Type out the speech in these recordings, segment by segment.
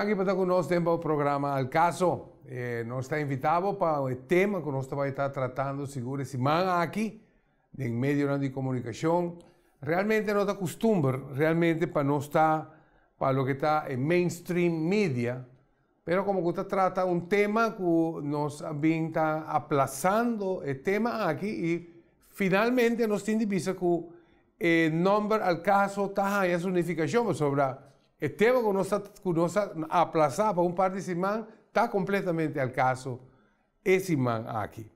Danke por estar conosco no programa Al Caso. Nós está invitado para o tema que nós vai estar tratando seguro semana aqui, em meio de comunicação. Realmente não está costume, realmente para nós estar para o que está em mainstream media, pero como que trata um tema que nós bem está aplazando o tema aqui e finalmente nós temos vista que o número Al Caso está em unificação sobre o tema que nós aplazar para par de semanas está completamente Al Caso esse semana aqui.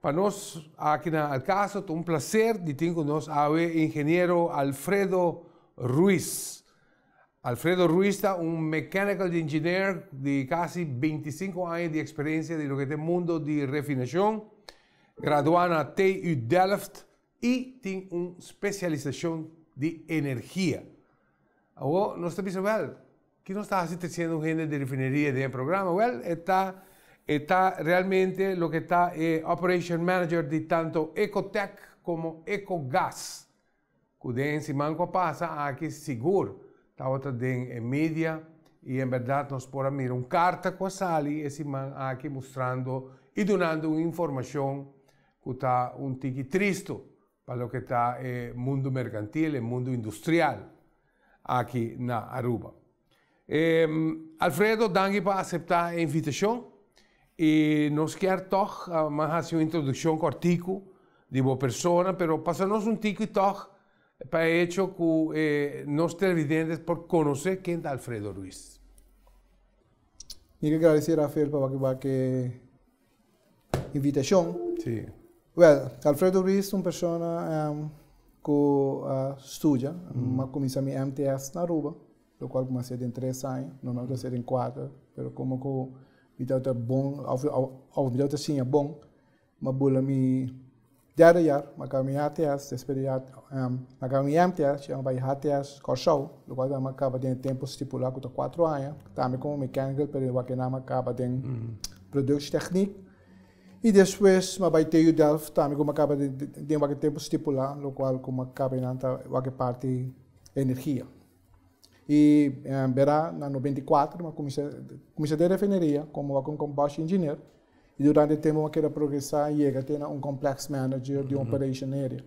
Para nós aqui na Al Caso é prazer de ter conosco o engenheiro Alfredo Ruiz. Alfredo Ruiz é mechanical engineer de quase 25 anos de experiência no que é o mundo de refinação, graduado na TU Delft e tem uma especialização de energia. Agora, nós estamos pensando, que nós estamos trazendo um gênero de refineria dentro do programa? Está realmente o que está Operation Manager de tanto Ecotech como Ecogas. Que dentro semana passa aqui seguro. Está em mídia e em verdade nós podemos ver carta com a Sali esse semana aqui mostrando e dando informação que está tique triste para o que está o mundo mercantil, o mundo industrial aqui na Aruba. Alfredo, danke por aceitar a invitação e nós queremos fazer uma introdução cortico de uma pessoa, mas passamos tique para hecho que nós televidentes por conhecer quem é Alfredo Ruiz. Eu quero agradecer a Rafael por a invitação. Sí. Well, Alfredo Ruiz é uma pessoa que estuda, começa a minha MTS na Aruba, o qual comecei em 3 anos, não comecei em 4, mas como que me deu bom, ao me deu assim bom, mas bula me derde jaar, maar mijn HTS, después maar mijn MTS, eu vai HTS Corsau, o qual eu acaba de tempo estipulado com 4 anos, também como mecânico, pero eu que não acaba de produção e depois mas vai TU Delft, também como acaba de tempo estipulado, o qual como acaba de que parte energia. E verá na 94, mas comecei de refineria como combustion engineer. E durante o tempo que eu progressar, chega a ter complex manager de operation area.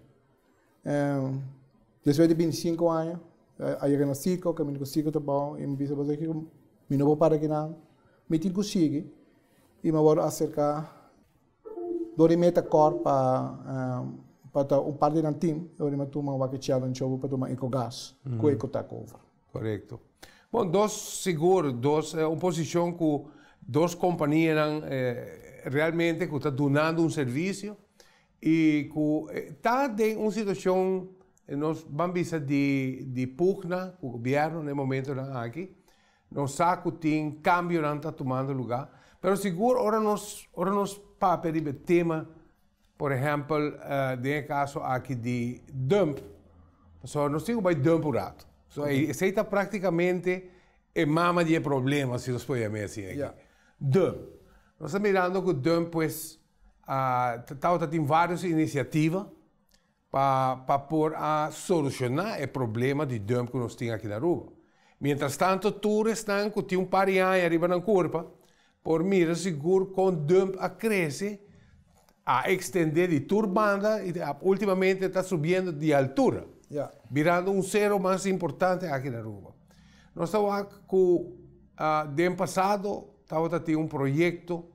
Depois de 25 anos, eu cheguei no Cisco, que eu consigo trabalhar, e me disse que eu não vou parar aqui não, me tenho conseguido, e me vou acercar do meta core para parte do time, eu me tomo uma challenge para tomar Ecogas, com Ecotech over. Correto. Bom, uma posição que duas companhias realmente que está dando serviço e que está em uma situação nós vamos de pugna com o governo no momento aqui nós sabemos que tem cambio não está tomando lugar mas seguro ora nós para pedir o tema por exemplo no caso aqui de dump nós temos um dump rato esse está praticamente a mama de problema se nós podemos dizer assim Yeah. Dump. Nós estamos mirando que o DUMP, pues, tem várias iniciativas para pôr a solucionar o problema de DUMP que nós temos aqui na Aruba. Mientras tanto, todos estão que tem par de anos arriba na curva, por mira seguro com o DUMP a crescer, a extender de turbanda e ultimamente está subindo de altura, virando zero mais importante aqui na Aruba. Nós estamos com do ano passado, estava um projeto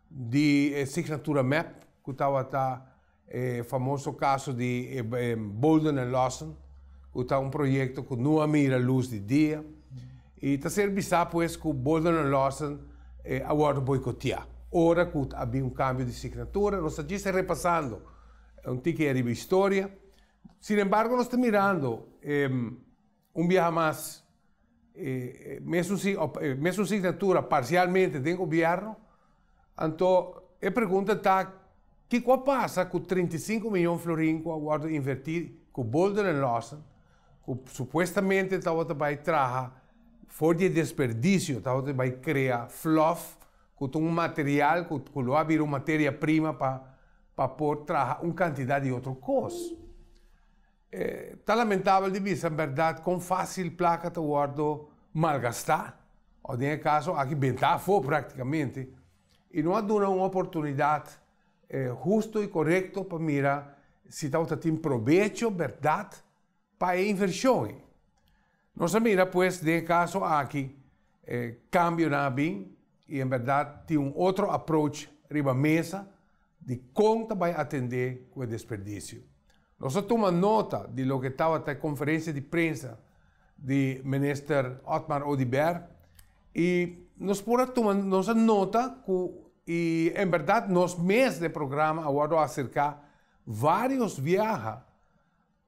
de assinatura MAP, que estava famoso caso de Bolden and Lawson, que está um projeto que não mira a luz de dia, e está serviçado pues que Bolden and Lawson agora boicotear. Ora que havia cambio de assinatura, nós estamos repassando tique arriba história. Sin embargo, nós estamos mirando viaje mais mesmo assinatura parcialmente do governo, então a pergunta está, que passa com 35 milhões de florins que agora invertir com Bolden and Lawson, que supostamente vai trazer fora de desperdício, vai criar fluff, que um material que vai vir uma matéria-prima para poder trazer uma quantidade de outras coisas. Está lamentável de vista, em verdade, com fácil placa te guardo malgastar ou em caso aqui bentafo praticamente, e não há uma oportunidade justo e correto para mirar se está tem proveito, verdade, para a inversão. Nós mira, pues, de caso aqui, cambio na bem, e em verdade tem outro approach riba a mesa de como vai atender com o desperdício. Nós tomamos nota de lo que estava na conferência de prensa de ministro Otmar Odiber e nós tomamos nossa nota e em verdade nos meses de programa agora acercar vários viajes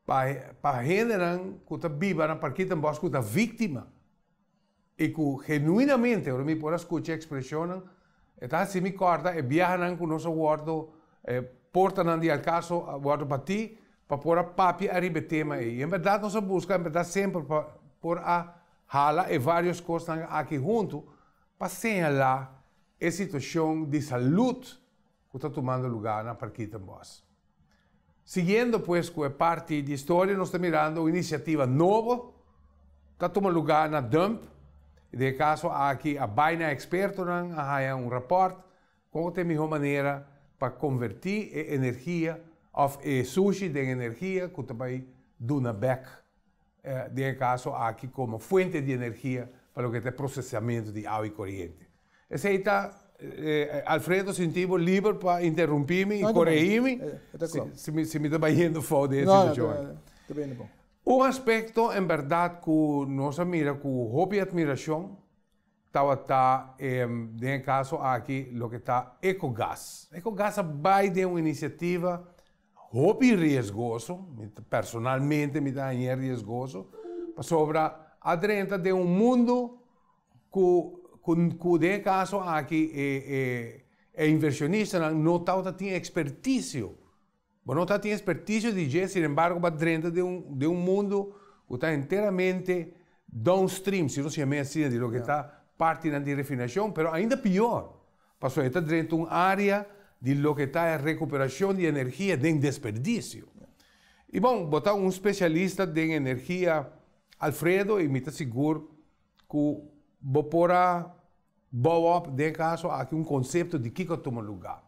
para generar que está viva na parquita bosque que está vítima e que genuinamente eu me posso escutar a expressão está assim me corta e viajam com nosso guardo portam de al caso guardo para ti para pôr a papi arriba tema e em verdade nós buscamos em verdade sempre por a hala e várias coisas aqui junto para señalar a situação de saúde que está tomando lugar na parquita bosque. Seguindo, pues, com a parte de história, nós estamos mirando uma iniciativa nova que toma lugar na DUMP. De caso, aqui a Baina Experto há um rapport como tem a melhor maneira para convertir a energia, ou a sushi de energia, que também duna back, de caso, aqui como fonte de energia para o que é processamento de água e corrente. Esse aí está... Alfredo, sentivo livre para interromper-me e corrigir-me se me está indo fora dessa situação. Um aspecto, em verdade, que nós mira com hobby e admiração, está, em caso aqui, o que está Ecogás. Ecogás vai de uma iniciativa hobby riscoso, personalmente me dá riscoso, sobre a dentro de um mundo que de caso aqui inversionista não tem expertise. Não tem expertise de jeito, sin embargo, vai dentro de um mundo que está inteiramente downstream, se não se chama assim, de lo que está parte da refinação, mas ainda pior, porque está dentro de uma área de lo que está a recuperação de energia de desperdício. E bom, botar um especialista de energia, Alfredo, e me está seguro que vou pôr de caso aqui conceito de que toma lugar.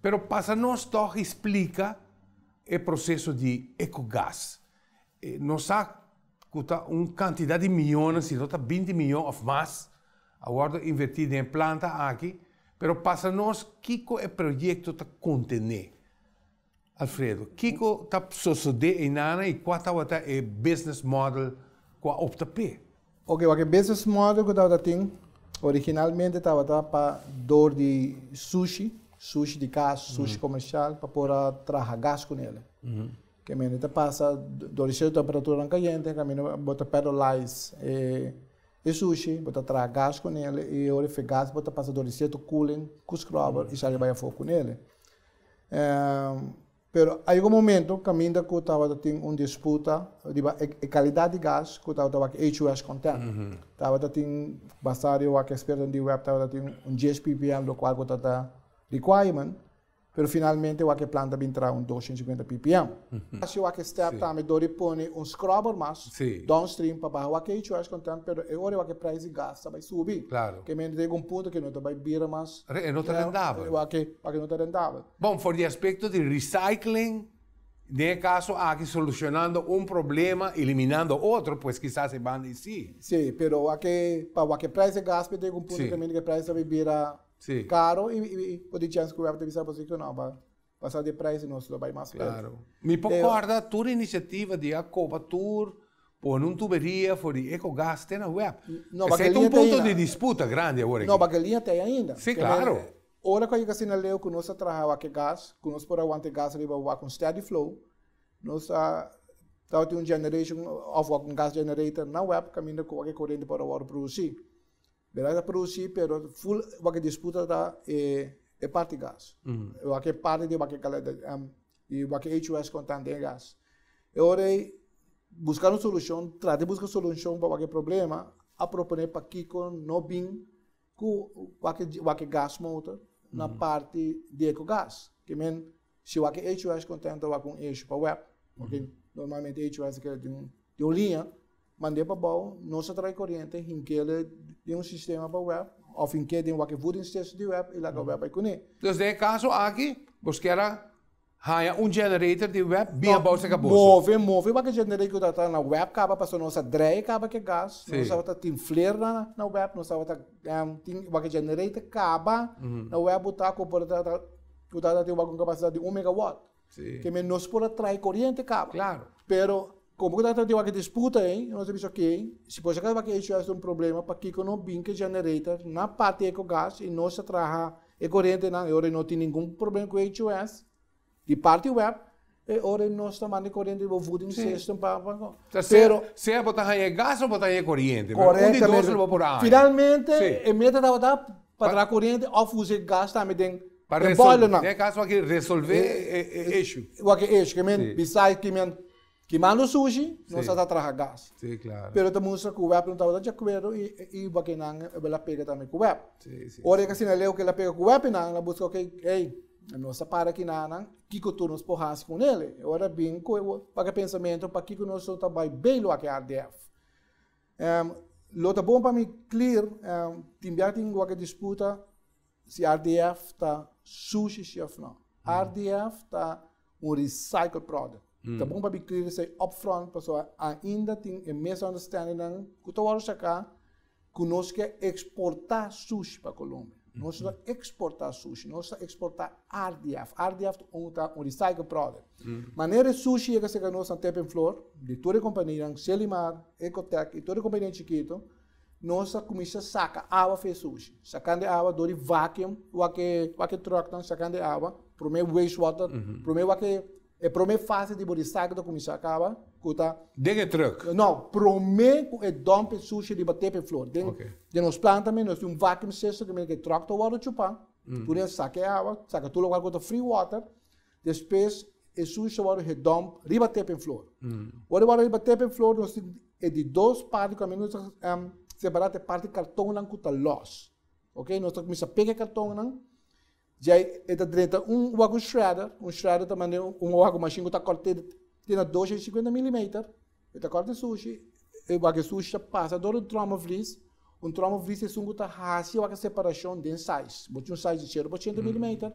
Pero para nós toch explica o processo de Ecogás. Nós há uma quantidade de milhões, se não está 20 milhões ou mais, agora invertido em planta aqui, pero para nós, que o projeto está contener? Alfredo, que está suceder em Nana e qual é o business model que opta pé? Ok, o business model que estava tem originalmente estava para dor de sushi de casa, sushi comercial, para pôr trabalhar gás com ele. Que a minha passa do de temperatura caliente, que a minha bota perolize e sushi, bota trabalhar gás com ele e o de gás bota passa do de cooling, com scrubber e sai vai fogo com ele. Pero há um momento que a minha que estava tendo uma disputa de qualidade de gás que estava com HUS content. Estava tendo bastante o que experto de web estava tendo 10 ppm do qual estava requirement, pero finalmente o que planta vai entrar 250 ppm. Se o que step também dori põe scrubber mais downstream para baixo o que HUS content, pero agora o que preço de gás vai subir. Claro. Que me chega ponto que não vai virar mais. Não está rentável. O que não está rentável. Bom, por de aspecto de recycling, de caso aqui solucionando problema, eliminando outro, pues quizás se van de sí. Sí, pero para o que preço de gás vai ter ponto que o preço vai virar caro e pode chance que o web deve posicionar para passar de preço não vai mais claro. Me concorda toda iniciativa de Acobatur por uma tuberia for de Ecogás tem na web. Esse é ponto de disputa grande agora. Não, porque a linha tem ainda. Sim, claro. Ora que eu sinalei que nós trabalhamos com gás, que nós podemos aguentar gás riba com steady flow, nós temos um generation of um gas generator na web caminho com a corrente para o produzir. Beleza produzir, pero full o que disputa da é parte gás. O que parte de o que e o que HUS content de gás. E ora buscar uma solução, tratar de buscar solução para o problema, a proponer para Kiko no bem com o que gás motor na parte de Ecogás. Que men se o que HUS content ou com eixo para web, porque normalmente HUS que tem uma linha mandei para bom, nós traz corrente, em que ele tem sistema para web, ou em que tem uma que voodoo station de web, e lá o web vai conectar. Então, nesse caso aqui, você era generator de web, bem bom se acabou. Move, o que generator que está na web, acaba para nossa dry, acaba que gás, nós tem flare na web, nós tem o que generator, acaba na web, está com uma capacidade de 1 megawatt. Que nós podemos trazer corrente, acaba. Claro. Pero, como que tem uma disputa, nós temos ok, se por acaso que isso é um problema, para que não bem que generator na parte do gás e nós trabalha a corrente, não tem nenhum problema com o HOS. De parte web, ora nós também corrente do voodoo system para pero se é botar aí gás ou botar aí corrente, corretamente. Finalmente, a meta da para a corrente ou usar gás também tem para resolver, é caso aqui resolver issue. O que issue, que men besides que manda sushi, nós está trabalhando gás. Sim, claro. Pero também que o web não estava de acordo e o que não ela pega também com o web. Ora que assim leu que ela pega com o web não, ela busca ok, nossa para aqui não, que tu nos porras com ele. Ora bem, para que pensamento, para que nós está bem lo que RDF. Lo tá bom para mim clear, tem uma disputa se RDF está sushi chef não. RDF está recycle product. Tá bom para mim clear isso upfront, pessoal ainda tem a mesma understanding que tu vai checar que nós quer exportar sushi para Colômbia. Nós estamos exportar sushi, nós estamos exportar RDF. RDF é um recycle product. Maneira sushi é que nós temos em flor, de toda a companhia, Selimar, Ecotec e toda a companhia chiquita, nós começamos a sacar água para sushi. Sacando água do vacuum, o que troca, sacando água, para o meu wastewater, para o meu a primeira fase de recycle da comissão acaba, de truck? Não, primeiro é dump sushi de bater para flor. De nos plantas também, nós temos um vacuum system que troca o água chupar, por isso saca água, saca tudo o água com free water, depois o sushi o água é dump, rebater para flor. O água rebater para flor, nós temos de duas partes, que nós separar a parte cartão não que está loss. Ok? Nós começamos a pegar cartão não. Já é da um shredder também um machine que está cortado tem 250 mm. Está cortado sushi, o sushi passa do trauma vlis, trauma vlis é um que está racio a separação de size. Bote size de 0 para 80 mm,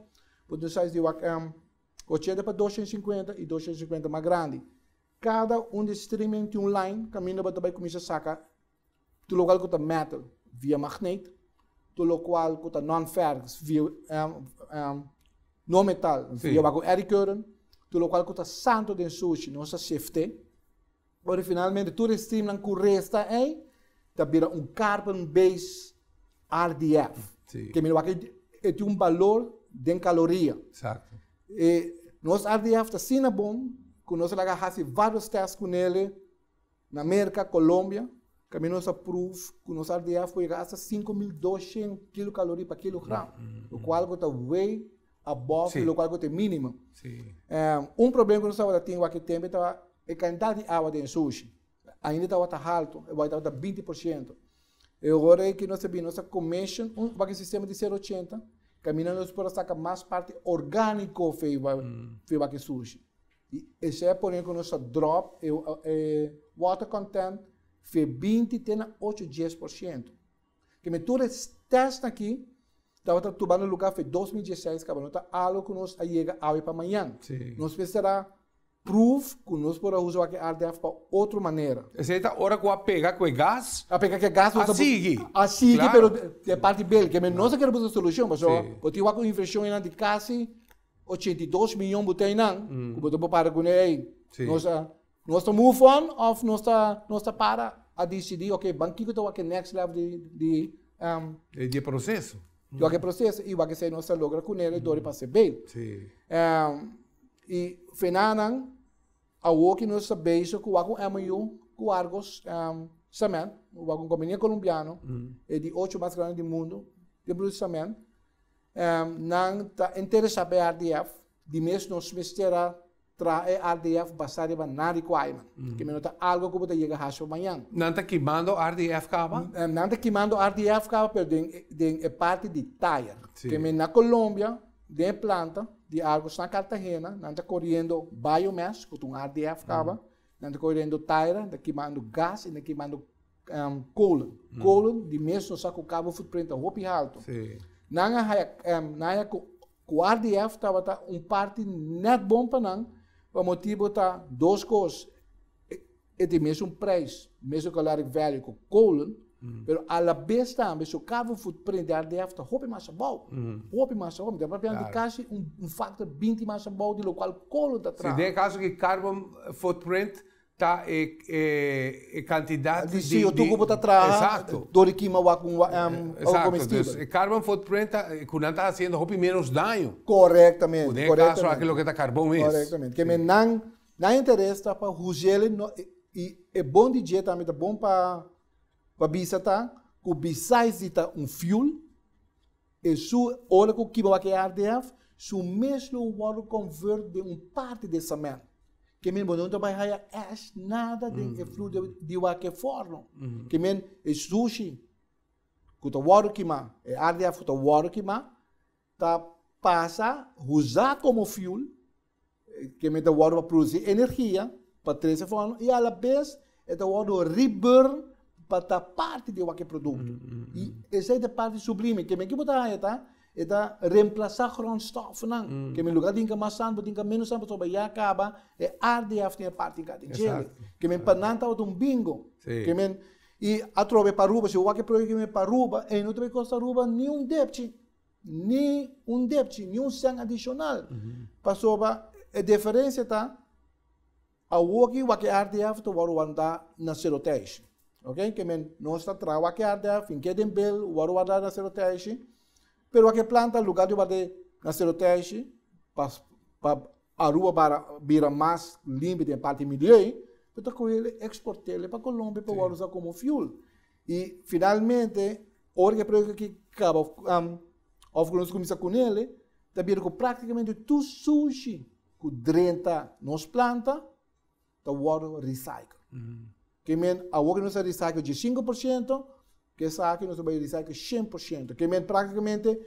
bote size de 80 para 250 e 250 mais grande. Cada de streaming tem line, caminho para também começar a sacar, do local que está metal via magneto. Do qual que está non-ferrous via não metal via o eddy current, do qual que está santo de sushi, nossa safety. Ora finalmente tudo stream não corresta aí, tá vira carbon base RDF, que me tem valor de caloria. Exato. E nosso RDF está sendo bom, que nós lá fazemos vários testes com ele na América, Colômbia. Que nós proof que nosso RDF foi gasta 5.200 kilocalorias por quilograma, o qual está way above o qual é mínimo. Problema que nós temos aqui tempo é a quantidade de água de sushi. Ainda está alto, vai estar 20%. E agora é que nós temos nossa commission, um sistema de 0,80, caminhando para sacar mais parte orgânico para o sushi. E esse é por exemplo que nossa drop water content foi 20 tem 8-10%. Que me tudo teste aqui, estava trabalhando no lugar foi 2016, que não algo que nós chega hoje para amanhã. Nós precisamos proof que nós podemos usar aqui RDF para outra maneira. Essa é a hora que eu pegar com o gás? A pegar com o gás, assim, claro. Pero é parte dele, que nós queremos a solução, mas eu tenho uma inversão de quase 82 milhões de botões, que eu vou para com ele. Nós estamos move on, ou nós está para a decidir, ok, banquinho está aqui next level de processo. De processo, e o que se nós logra com ele, dori para ser bem. E finanan, a o que nós sabemos que o MU, com Argos, cement, o companhia colombiano, é de 8 mais grande do mundo, de processamento, não está interessado em RDF, de mesmo nós precisamos RDF basado na requirement. Que me nota algo que pode chegar a amanhã. Não está queimando RDF cava? Não está queimando RDF cava, mas é parte de tire. Que me na Colômbia, de planta, de algo na Cartagena, não está correndo biomass, com um RDF cava, dan correndo taira, dan queimando gás e dan queimando kolen. Kolen, die meestal saco cabo footprint hopi alto. Nanga haya o RDF tava parte net bom para não, para motivo tá duas coisas. É de mesmo preço, mesmo caloric value com kolen, pero a la vez também o cabo footprint de RDF tá hopi mais bom. Hopi mais bom, dá para de casi factor 20 mais bom de lo qual kolen tá atrás. Se tem caso que carbon footprint tá quantidade de CO2 que você traz, exato, do que queima com comestível. O carbon footprint quando está fazendo hopi menos dano. Corretamente. Tem caso aquilo que está carbono mesmo. Corretamente. Que me não interessa para usar e é bom de dia também, é bom para visitar, que besides de fuel, e su olha que vai que RDF, su mesmo water convert de parte de cimento. Que men não vai haya ash nada de fluido de water forno. Que men é sushi, que o water queima, é RDF que o water queima, tá passa usar como fuel, que men o water vai produzir energia para trazer forno e a la vez é o water reburn para parte de water produto. E essa é a parte sublime que men que botar aí tá reemplaçar grondstoffen não, que em lugar de incamassan, de menos tempo sobre já acaba, é RDF tem a parte que men pananta o bingo, que men e a trove para Aruba, se o que proíbe para Aruba, e não vai custar Aruba nenhum débito, nenhum sangue adicional. Passou a diferença tá a o que RDF to waru anda na seroteixe, ok? Que men não está tra o que RDF, em que tem bel waru anda na seroteixe. Pero a que planta lugar de bater na seroteixe para Aruba para virar mais limpo de parte miliar, então com ele exportar ele para Colômbia para usar como fuel. E finalmente, hora que acaba of nós começamos com ele, também com praticamente tudo sushi que drenta nos planta, tá water recycle. Que men a water nós recycle de 5%, que essa aqui nós vamos recycle 100%. Que men praticamente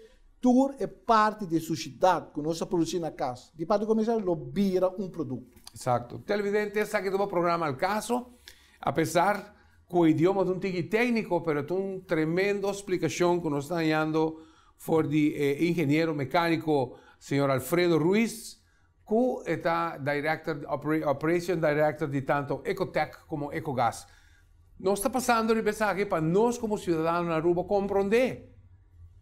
tudo é parte da sociedade que nós produzimos na casa. De parte comercial, lo vira produto. Exato. Televidente, esse aqui é o programa Al Caso, apesar que o idioma é tigre técnico, pero é uma tremenda explicação que nos está dando por o engenheiro mecânico, senhor Alfredo Ruiz, que está Operation Director de tanto Ecotech como Ecogas. Nós está passando de mensagem para nós como cidadãos na Aruba compreender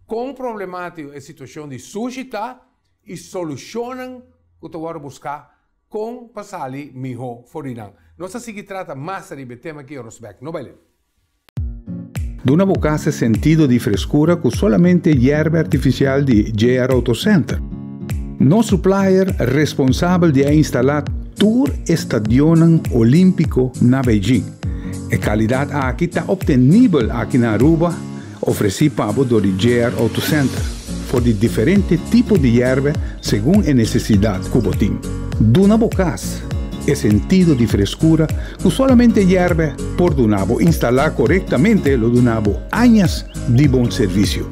quão problemática é a situação de suscitar e solucionam que tu vai buscar com passar ali melhor fora. Nós assim trata mais de tema aqui Rosbeck, não vai? Duna Bocase sentido de frescura com solamente hierba artificial de JR Auto Center. No supplier responsável de instalar Tour Estadion Olímpico na Beijing. A qualidade aqui está obtenível aqui na Aruba, oferecida para o JR Auto Center, por diferentes tipos de hierba segundo a necessidade que botim. Duna Bocas é sentido de frescura que solamente hierba por Dunabo instalar corretamente lo Dunabo años de bom serviço.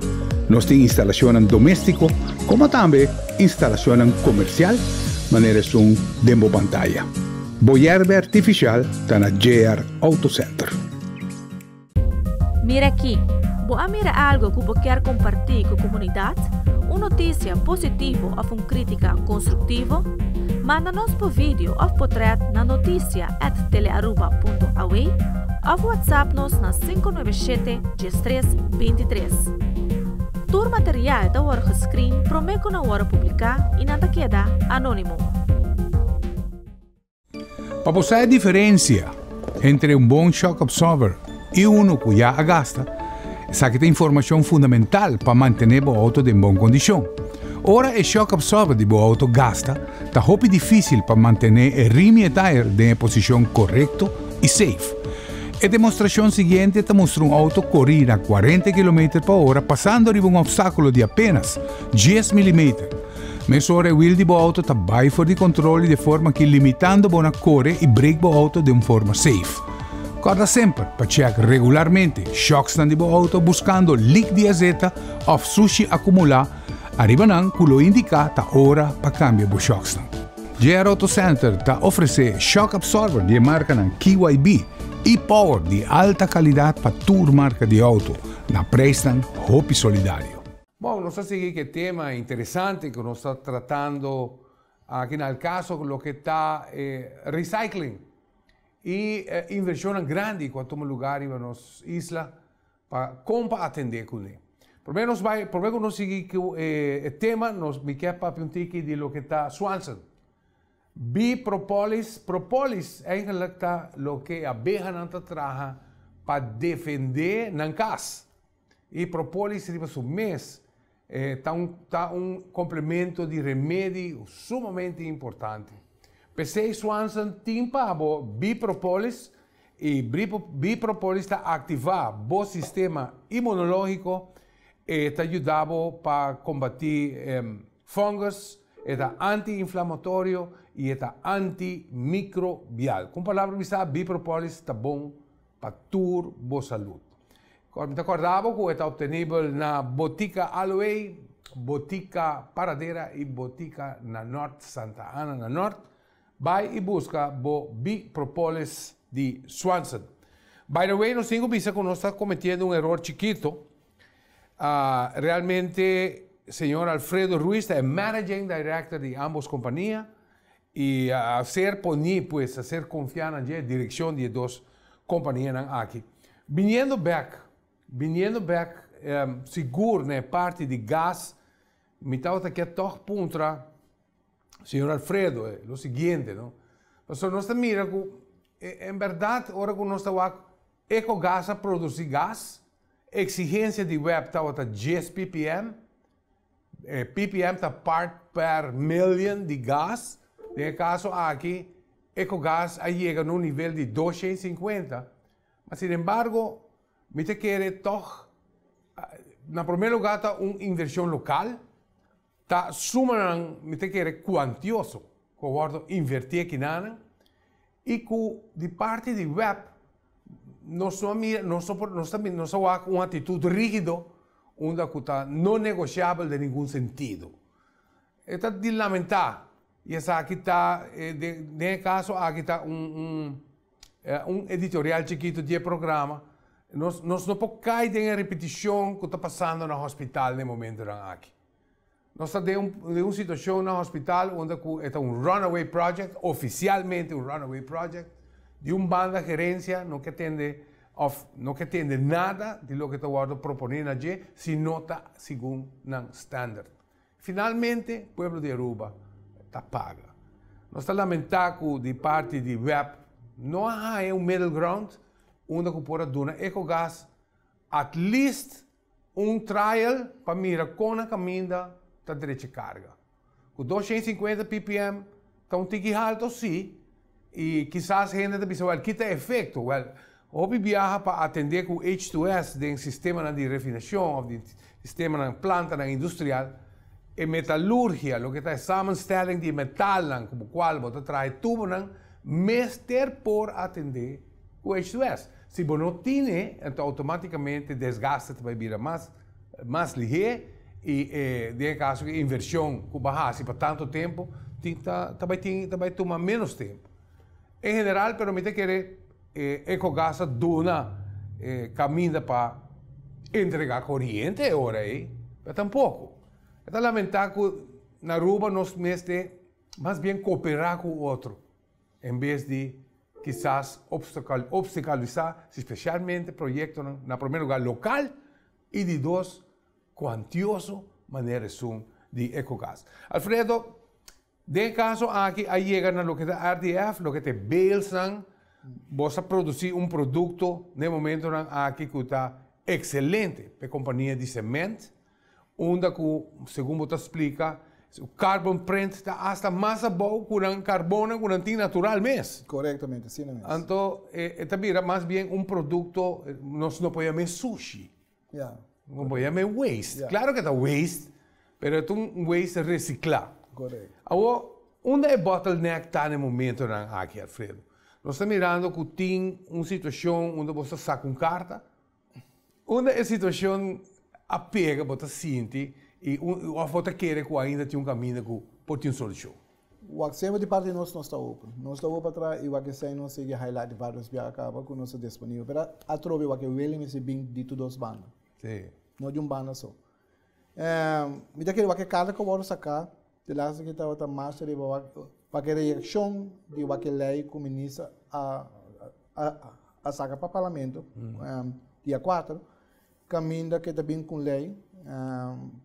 Nós temos instalação doméstico, como também instalação comercial, maneira som demo pantalla. Boyerbe artificial está na JR Auto Center. Mira aqui, vou mira algo que você quer compartilhar com a comunidade? Uma notícia positiva ou uma crítica construtiva? Manda-nos por vídeo ou portrait na noticia@telearuba.aw ou WhatsApp-nos na 597-1323. Todo o material da hora gescreen promete na hora publicar e nada queda anônimo. Para você a diferença entre bom shock absorber e que já gasta, essa que tem informação fundamental para manter o auto em boa condição. Ora, o shock absorber de o auto gasta, está muito difícil para manter o rim e tire em posição correta e safe. A demonstração seguinte mostra auto correr a 40 km/h passando por obstáculo de apenas 10 mm. Mas ora o wheel de auto está bem fora de controle de forma que limitando a correr e break o auto de uma forma safe. Guarda sempre para check regularmente shocks de auto buscando leak de azeta ou sushi acumular. Arriba não que lo indica a hora para cambiar o shocks. JR Auto Center te oferece shock absorber de marca na KYB e power de alta qualidade para tua marca de auto na Prestan Hopi Solidario. Bom, nós seguimos que tema interessante que nós estamos tratando aqui no caso lo que está recycling e inversão grande quanto um lugar em nossa isla para como atender com ele. Primeiro nós seguimos que o tema nós me quer para um tique de lo que está Swanson. Propolis eigenlijk está lo que a abeja não trabalha para defender na casa. E propolis riba su mês está complemento de remédio sumamente importante. PC Swanson timpa abo bipropolis e bipropolis está ativar o sistema imunológico e está ajudando para combater fungos, está anti-inflamatório e está antimicrobial. Com palavras bipropolis está bom para tua boa saúde. Me acordava que está obtenível na Botica Aloe, Botica Paradera e Botica na Norte, Santa Ana na Norte. Vai e busca o bipropolis de Swanson. By the way, nós temos visto que nós estamos cometendo erro chiquito. Realmente, senhor Alfredo Ruiz é Managing Director de ambas companhias e a ser confiar na direção de duas companhias aqui. Viniendo back, seguro na parte de gás, me estava aqui toch puntra, senhor Alfredo, o seguinte, não? Mas nós mira que, em verdade, ora que nós estamos Ecogás a produzir gás, exigência de web estava 10 ppm, ppm está part per million de gás, no caso aqui, Ecogás chega no nível de 250, mas, sin embargo, me te quer toch, na primeiro lugar, está uma inversão local, está sumando, me te quer quantioso, que eu invertir aqui nada, e que de parte de web, nós temos uma atitude rígida, onde está não negociável de nenhum sentido. Está de lamentar, e essa aqui está, nesse caso, aqui está editorial chiquito de programa. Nós não podemos cair em repetição que está passando no hospital no momento aqui. Nós estamos em uma situação no hospital onde é um runaway project, oficialmente um runaway project, de uma banda gerência não que atende nada de lo que está propondo allí, se nota segundo o standard. Finalmente, o povo de Aruba está paga. Nós estamos lamentando de parte de web, não há um middle ground, onde que pode dar Ecogás, at least trial para mirar com a caminha da direita carga. Com 250 ppm, está tique alto, sim, e quizás a gente pensa, que tem efeito. Houve viaja para atender com H2S, do sistema de refinação, do sistema de planta industrial, e metalurgia, o que está samenstelling de metal, como qual você traz tubo, mestre por atender com H2S. Se você não tem, então automaticamente desgasta vai vir mais ligeiro e, de caso, a inversão que baixa por tanto tempo, vai tomar menos tempo. Em geral, permite que Ecogás dona caminho para entregar corrente agora aí, mas tampouco. É lamentável que na Aruba nós mestre mais bem cooperar com o outro, em vez de quizás obstaculizar, especialmente projetos na primeiro lugar local e de dois quantioso maneiras de Ecogás. Alfredo, de caso aqui chega na lo que é RDF, lo que é Belsan, você produzir produto no momento aqui que está excelente para a companhia de cimento, onde, segundo você explica, o carbon print está hasta mais bom que o carbono que não tem natural mesmo. Corretamente, sim mesmo. Então, é mais bem produto, nós não podemos sushi. Yeah. Não podemos waste. Yeah. Claro que está waste, mas é waste reciclado. Correto. Agora, onde é o bottleneck está no momento aqui, Alfredo? Nós estamos mirando que tem uma situação onde você saca carta, onde a situação apega, você sente, e você quer que ainda tenha caminho que pode ter uma solução. o sempre de parte nós não está open. Nós está open atrás e o que sai não segue highlight de vários via acaba com nós disponível. Pero a trove o que ele se bem de todas as bandas. Sim. Não de banda só. Me dá que cada que eu vou sacar, de lá que estava a master de para que reação de o que lei com ministra a sacar para o parlamento dia 4, caminho que também com lei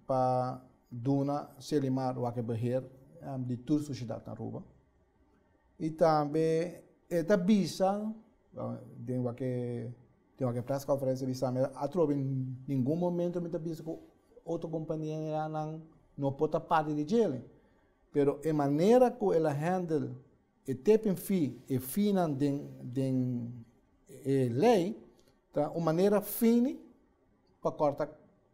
para dona selimar o que beheer de toda a sociedade na Aruba. E também esta visa de o que press conferência visa a trobe em nenhum momento me visa que outra companhia não pode parte de gelo. Pero a maneira que ela handle o taping fee e fina de lei, tá uma maneira fina para cortar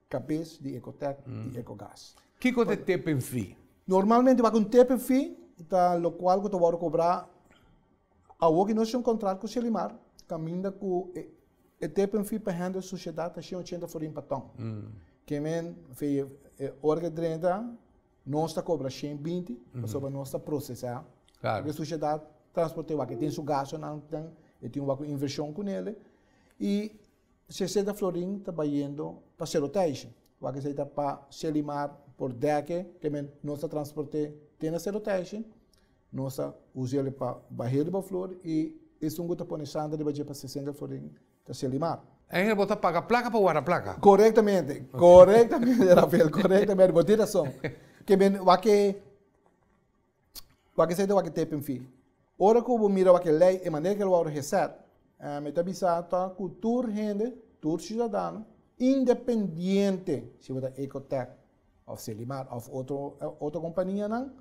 cabeça de Ecotec e Ecogás. O que é o taping fee? Normalmente vai com taping fee, tá o qual que tu vai cobrar a que nós temos um contrato com o Selimar, caminha com o taping fee para handle a sociedade a 80 for para tom. Que men fez hora 30 nós está cobra 120, sobre nós está processar. Claro. Porque a sociedade transporte que tem seu gasto, e tem uma inversão com ele. E 60 florim está indo para serotagem. O que está para Selimar por década, que nós transporte tem a serotagem, nós usa ele para barreira de flor e isso está ponendo de para 60 florim para Selimar. Aí você paga placa para guardar placa? Corretamente, Rafael, corretamente, boa direção. Que bem, o que sai o que tem fim. Ora que eu miro o que lei, a maneira que eu vou receber, me está avisando que cultura gente, todo cidadão, independente se você é Ecotec, ou Selimar, ou outra companhia, não,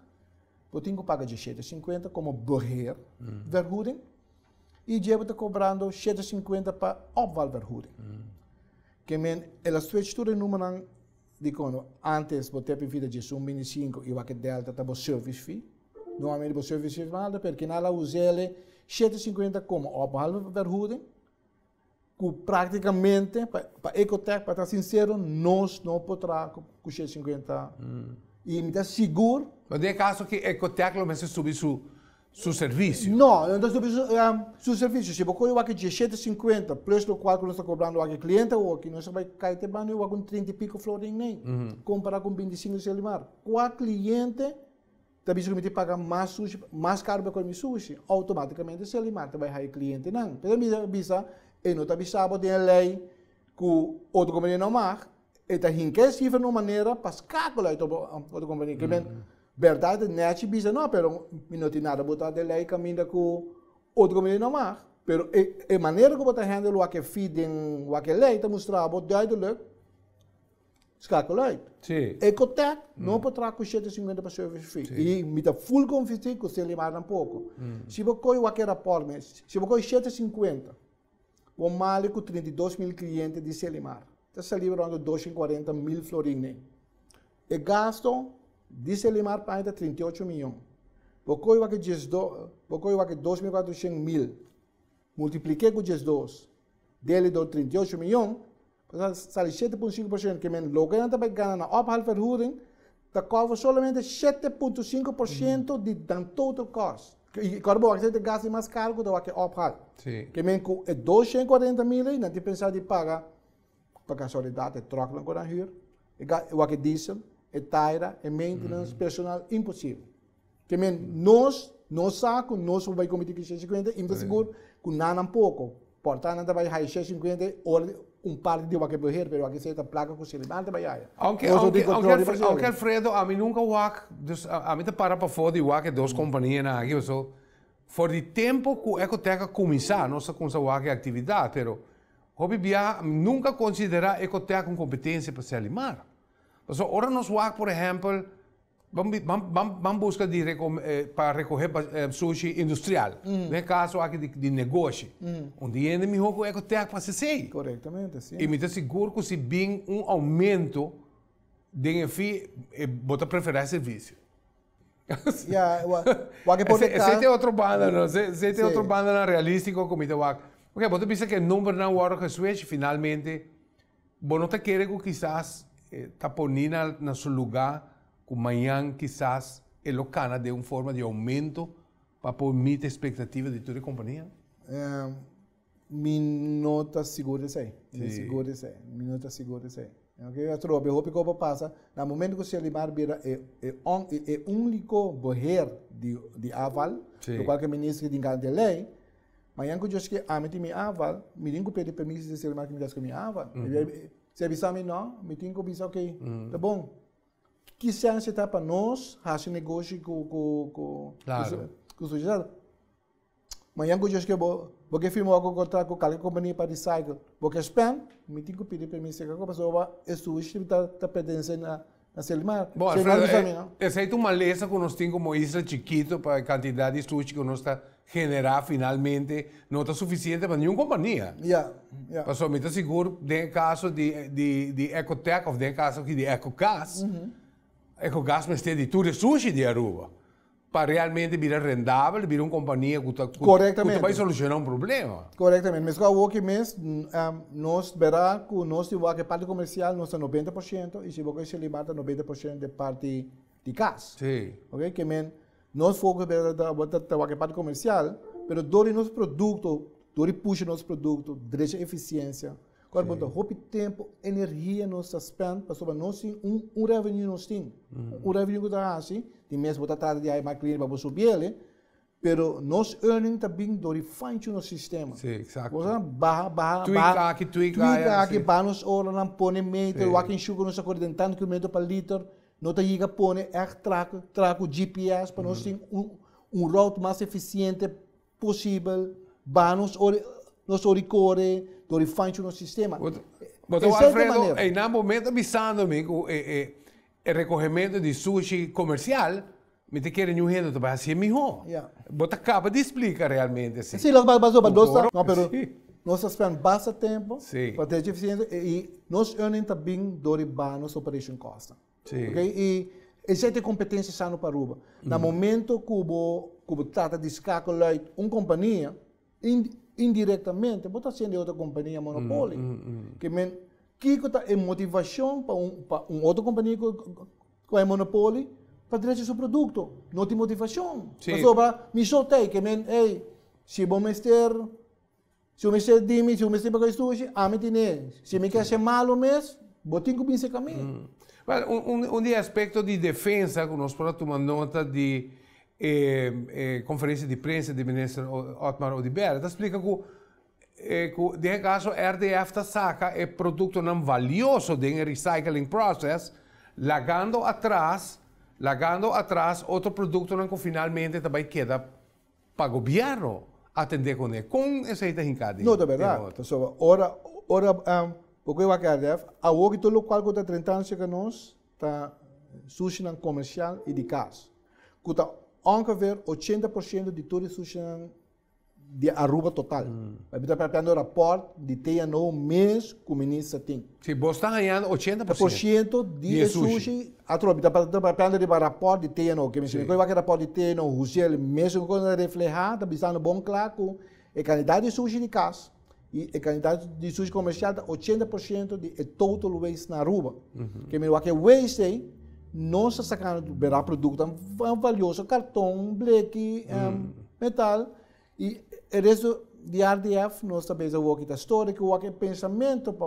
eu tenho que pagar de 750 como beheer, vergoeding, e eu estou cobrando 750 para opval vergoeding. Que men, ela estrutura número de quando antes você teve vida de 1,25 e o que delta estava service fee. Normalmente o service fee nada, porque nada usa ele 750 como opval vergoeding, que praticamente, para Ecotec, para estar sincero, nós não podemos com 750. E me dá seguro. Mas tem caso que Ecotec não subir seu serviço? Não, não subir seu serviço. Se você vai de 750, plus o qual nós estamos cobrando ao cliente, ou que nós vai cair de banho, com 30 e pico florim, nem. Comparar com 25 Selimar. Qual cliente também se me paga mais caro para comer sushi, automaticamente Selimar vai cair cliente, não. Pero me avisa, e não está avisado, tem a lei que o outro companhia não marca, e está rinque cifra de uma maneira para calcular a outra companhia. Que bem, verdade, net bisa não, pero não tem nada botar de lei caminha com outra companhia não marca. Pero a maneira que você handle o que feeding, o que lei está mostrando, duidelijk, calcular. Sim. Ecotec não pode trazer 750 para service fee. E me dá full confiança que você limar um pouco. Se você coi o que rapport, se você coi 750, o mal com 32 mil clientes de Selimar. Está livrando 240 mil florins. E gasto de Selimar para 38 milhões. Você vai que 2.400 mil. Multipliquei com 12. Dele do 38 milhões. Sale 7,5%. Que logo que não vai ganhar na opval vergoeding, está cobre somente 7,5% de total cost. E quando você tem gasto mais caro, você vai opval. Que é 240 mil e não tem pensado de pagar para casualidade, troca não com a huur. O que diesel, taira, maintenance, personal, impossível. Que nós vamos cometer que 650, e seguro, com nada um pouco. Portanto, não vai cair 650, ou parte de o que beheer, mas o que seja placa com o Selimar, não vai cair. Aunque Alfredo, a mim nunca a mim te para fora de que duas companhias aqui, so, for de tempo que o Ecotec começar, nossa atividade, pero nunca considerar Ecotec uma competência para Selimar. Então, agora nós vamos, por exemplo, vamos buscar para recorrer sushi industrial. No caso aqui de negócio. Onde ainda me que o Ecotec para ser. Corretamente, sim. E me está seguro que se vem aumento de FII, bota preferir serviço. Esse é outro banda, não? Esse é outro banda realístico como eu porque você pensa que o número não é que switch, finalmente, você não está querendo que quizás está ponindo no seu lugar, que amanhã quizás lo cana de uma forma de aumento para permitir a expectativa de toda a companhia? Mi nota segura isso aí. Mi nota segura isso aí. Okay? Eu trouxe, eu hope que passa, no momento que o Selimar vira é único poder de aval, do qual que o ministro tem de lei, mas eu acho que a mim aval, me tenho que pedir permisso de Selimar que me dê com aval. Se avisar me não, me tenho que avisar, ok, tá bom. Que chance está para nós fazer negócio com a sociedade? Mas eu acho que porque firmou um contrato com qualquer companhia para recycle, porque spam, me tenho que pedir permisso que a pessoa está pertencendo a Selimar. Bom, essa é uma lesa que nós temos como isla chiquito para a quantidade de sushi que nós está generar finalmente não está suficiente para nenhuma companhia. Passou, me está seguro, no caso de Ecotech, ou no caso aqui de Ecogás, Ecogás me está de tudo sushi de Aruba. Para realmente virar rendável, virar uma companhia que vai solucionar um problema. Corretamente. Mas o que nós verá que nós temos a parte comercial, nós temos 90%, e se você se limita 90% de parte de gás. Sim. Ok? Que nós focamos na parte comercial, mas dori nosso produto, dori puxa nosso produto, deixa eficiência. Quando roupa tempo, energia nós spend, para nós um revenue nós tem. Um revenue que está assim, de mês botar tarde de aí mais cliente para subir ele, pero nós earning também dori fine tune no sistema. Sim, exato. Você barra, tweaka aqui, para nós ora não põe meter, o aqui sugar nós acordentando km per liter, não tá chega põe traco GPS para nós ter route mais eficiente possível, para nós oricore do fine no sistema. Mas o Alfredo, em um momento, avisando-me que o recolhimento de sushi comercial, me te querem um rendo para fazer melhor. Você acaba de explicar realmente assim. Sim, nós spend bastante tempo para ter eficiência e nós earning também do nos operation cost. Okay? E existe competência sano para Aruba. No momento que você trata de escalar uma companhia, indiretamente, você está sendo outra companhia monopólio. Que é motivação para outra companhia que é monopólio para trazer seu produto. Não tem motivação. Me soltei que, se o mestre dime, se o mestre para sushi, se me quer ser malo mesmo, vou ter que vir esse caminho. Um aspecto de defesa que nós podemos tomar nota de conferência de imprensa do ministro Otmar Oliveira, explica que, nesse caso, a RDF saca é produto não valioso do recycling process, largando atrás outro produto que finalmente também queda para o governo atender com ele. Com essa ideia não, é verdade. Ora, porque o RDF, a hoje todo o qual está 30 anos que nós está sushi comercial e de casa. Ongeveer 80% de todo o sushi de Aruba total. Vai estar preparando o rapport de TNO mês que o ministro tem. Se você está ganhando 80% de sushi, está preparando o rapport de TNO. Que me chama que o rapport de TNO, o mesmo quando refletir, está pensando bom claro que a quantidade de sushi de casa e a quantidade de sushi comercial, 80% de total waste na Aruba. Que me que waste aí, nós sacando do produto valioso, cartão, black, metal, e o resto de RDF, nós também temos a história, que o pensamento para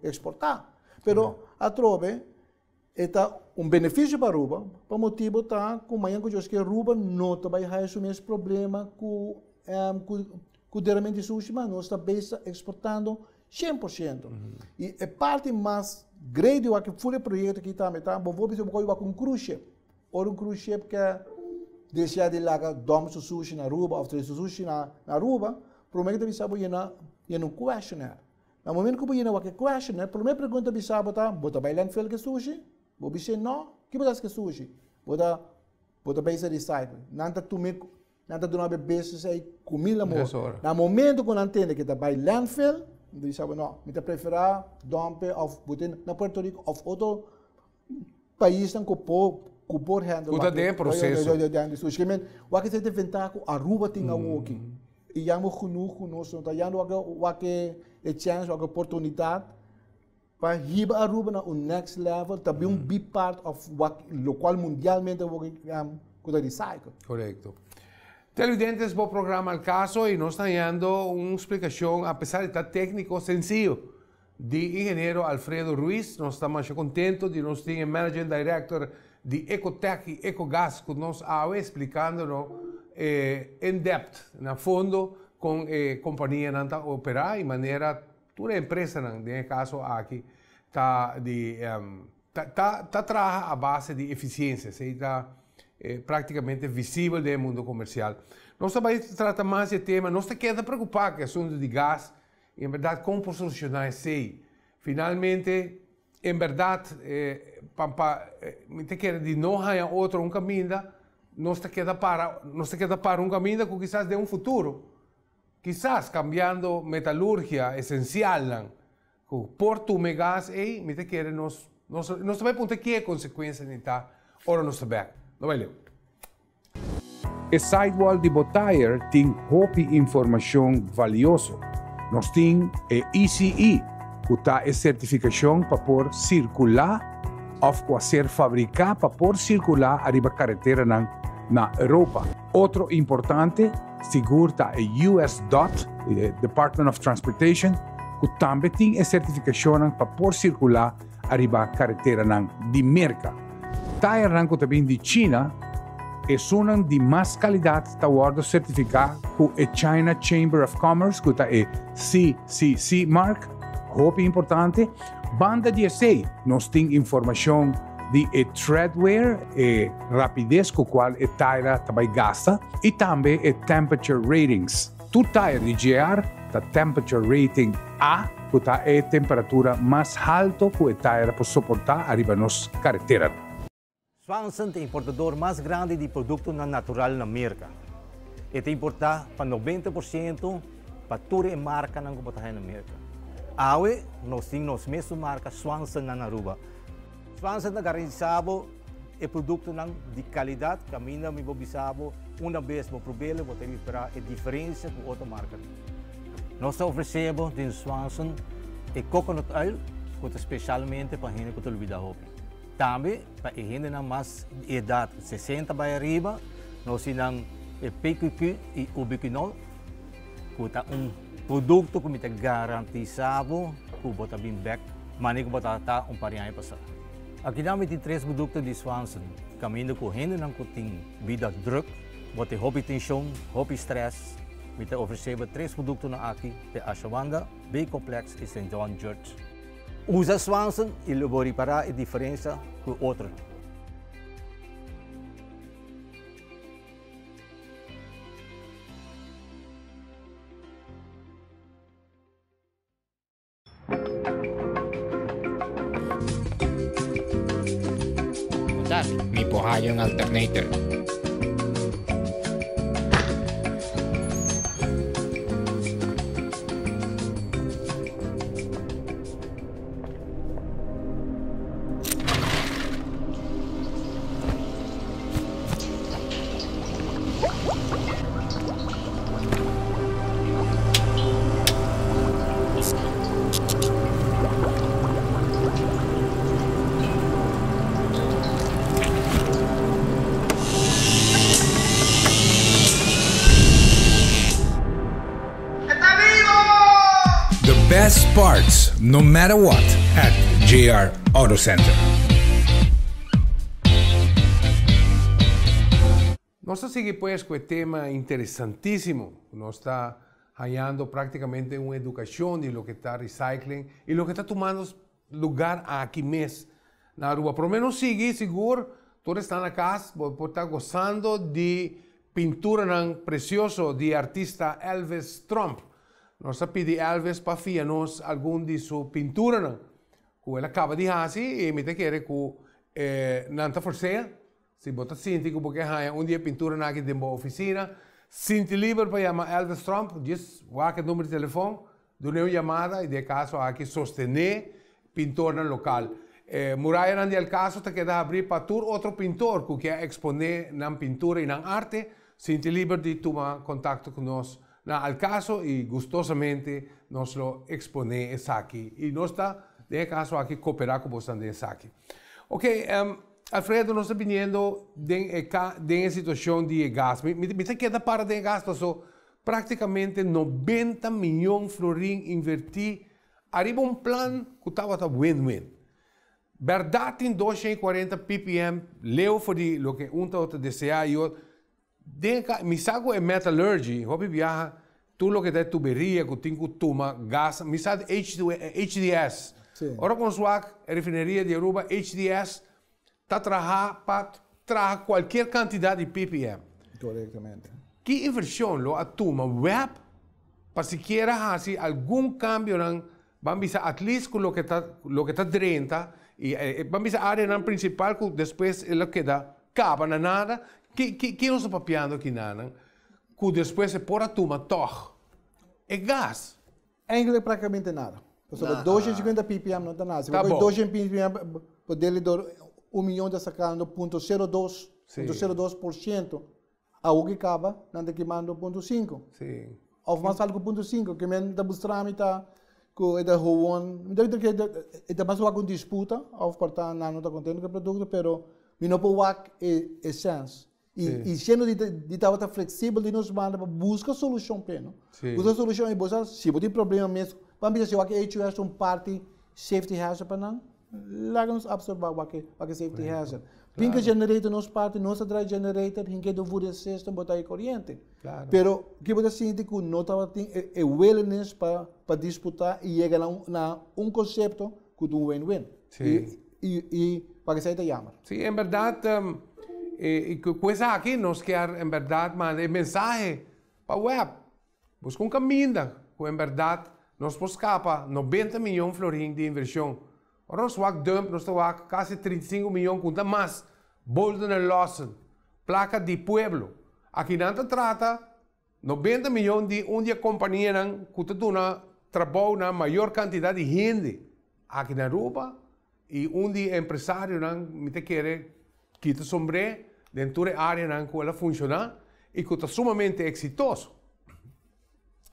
exportar. Mas a trove é benefício para a Aruba, para o motivo que amanhã que a Aruba não vai assumir esse problema com o derramamento de sushi, mas nós também exportando 100%. E a parte mais grande do que foi o projeto que está vou ver com um cruise ship. Ou um cruise ship que deixar de lá dom sushi na Aruba, ou três sushi na Aruba, prometo que você vai um questionnaire. No momento que você vai questionnaire, a primeira pergunta que você vai landfill que sushi? Você dizer não, que você que sushi? Você vai ser recycle. Não está dando vezes aí comida more. No momento que você entende que você vai landfill, você sabe não, você prefere dump na Puerto Rico ou outro país que por handle. Está dentro do processo. O que você inventar que a Aruba tem algo aqui. E já não conosco, nós não temos a chance, a oportunidade para riba Aruba na un next level, também be part of lo qual mundialmente could recycle. Correcto. Televidentes, vou programa al caso e nós estamos dando uma explicação, apesar de estar técnico, sencillo, de engenheiro Alfredo Ruiz. Nós estamos muito contentos de nós ter Managing Director de Ecotech e Ecogas que nos ha explicando em depth, na fundo, com a companhia que opera de maneira, toda a empresa, nesse caso aqui, está trabalha a base de eficiência, está praticamente visível no mundo comercial. Nós também tratamos mais de tema, nós te queda preocupado com o assunto de gás, em verdade, como solucionar isso. Finalmente, em verdade, te queda de não haver outro caminho, nós te queda para um caminho que quizás de um futuro, quizás cambiando metalurgia essencial, com porto e gás, e me te queda nós também ponte que é consequência de tá, ora nós também. Não vai ler. O sidewall de Botair tem roupa informação valiosa. Nós temos a ECE, que está a certificação para por circular ou fazer fabricar para por circular arriba carretera na Europa. Outro importante, segura a US DOT, Department of Transportation, que também tem a certificação para por circular arriba carretera de Merca. Tire rango também de China é uma de mais qualidade está guardo certificado com a China Chamber of Commerce, que está a CCC mark, roupa importante. Banda 16, nós temos informação de treadwear, rapidez com a qual a tire também gasta, e também temperature ratings. Tu tire de GR, está temperature rating A, que está a temperatura mais alta que a tire para suportar arriba nos carretera. Swanson é o importador mais grande de produtos natural na América. Ele importa para 90% para toda a marca que está na América. Hoje, nós temos a mesma marca Swanson na Aruba. Swanson é garantido o produto de qualidade, que a mim me observo uma vez para provar, vou ter que esperar a diferença com outra marca. Nós oferecemos em Swanson o coconut oil, que é especialmente para a gente que tem vida roupa. Também, para a gente na mais idade 60 para arriba, nós temos o PQQ e o biquinol, que é produto que é garantizado que você bem back, mas não você está parinha passar. Aqui nós temos 3 produtos de Swanson, caminho com a gente não tem vida druk, você hobby tensão, hobby stress, nós oferecemos 3 produtos aqui, de Ashwanda, B-Complex e St. John Church. Usa Swanson e vou reparar a diferença com outro. Mi pohayong alternator. Best parts, no matter what, at JR Auto Center. Nós seguimos pues com o tema interessantíssimo. Nós está ganhando praticamente uma educação de lo que está recycling e lo que está tomando lugar aqui mesmo na Aruba. Por menos sigue seguro, todos estão na casa, por estar gozando de pintura preciosa de artista Elvis Trump. Nós pedimos a Elvis para enviar-nos alguma de sua pintura, que ele acaba de fazer, e me quer que não está for sale. Se você sente que você tem dia pintura aqui dentro da oficina, sinta livre para chamar Elvis Trump, diz o número de telefone, dá uma chamada e de caso aqui sostener pintor local. Muraya não é caso, te queda abrir para todo outro pintor que quer exponer na pintura e na arte, sinta livre de tomar contato conosco. Al caso y gustosamente nos lo expone aquí. Y nos está tem caso aqui cooperar com você nesse aqui. Ok, Alfredo, nós estamos vendo de situação de gás. Me queda para de gás, passou praticamente 90 milhões de florins invertir. Arriba um plano que estava win-win. Verdade, em 240 ppm, leu for die, lo que um outro deseja, eu me sago é metallurgy, hobby viaja, tu lo que tem tuberia, que tem que tomar gás, me sabe HDS. Ora com sua refineria de Aruba, HDS, está para qualquer quantidade de ppm. Corretamente. Que inversão lo a toma web, para se queira fazer algum cambio, vamos dizer, at least com lo que está 30, e vamos dizer, a área principal, que depois ela queda caba na nada, que nós estamos papiando aqui, nada, que depois se pôr a toma, toch, é gás. Eigenlijk praticamente nada. Sobre 250 ppm não está nada. Se você 200 ppm, poder dar 1 milhão de sacando 0.02%, a o que acaba, não tem que mandar 0.5%. Sim. Ou mais algo 0.5%, que men da bustrâmita, que é da gewoon, é mais uma disputa, ou portanto não está contente com o produto, pero não pode é senso. E sendo de estar flexível, de nos manda para buscar solução pleno. Buscar solução e buscar, se você tem problema mesmo, vamos dizer, se o HUS é parte safety hazard para não, lá nos absorver o que safety hazard. Pinka generator nos parte, nossa drive generator, em que do voodoo system botar corrente. Pero que você sente que não estava é willingness para disputar e chegar na conceito que do win-win. E para que seja chamar. Sim, em verdade, coisa aqui nós quer em verdade mandar mensagem para o web. Busca um caminho, que em verdade nós buscamos 90 milhões de florins de inversão. Ora, nós estamos quase 35 milhões, conta mais. Bolton e Lawson, placa de pueblo. Aqui não se trata 90 milhões de onde companhia que está trabalho na maior quantidade de gente. Aqui na Aruba, e onde empresário me quer quitar sombre dentro da área que ela funciona e que está sumamente exitoso.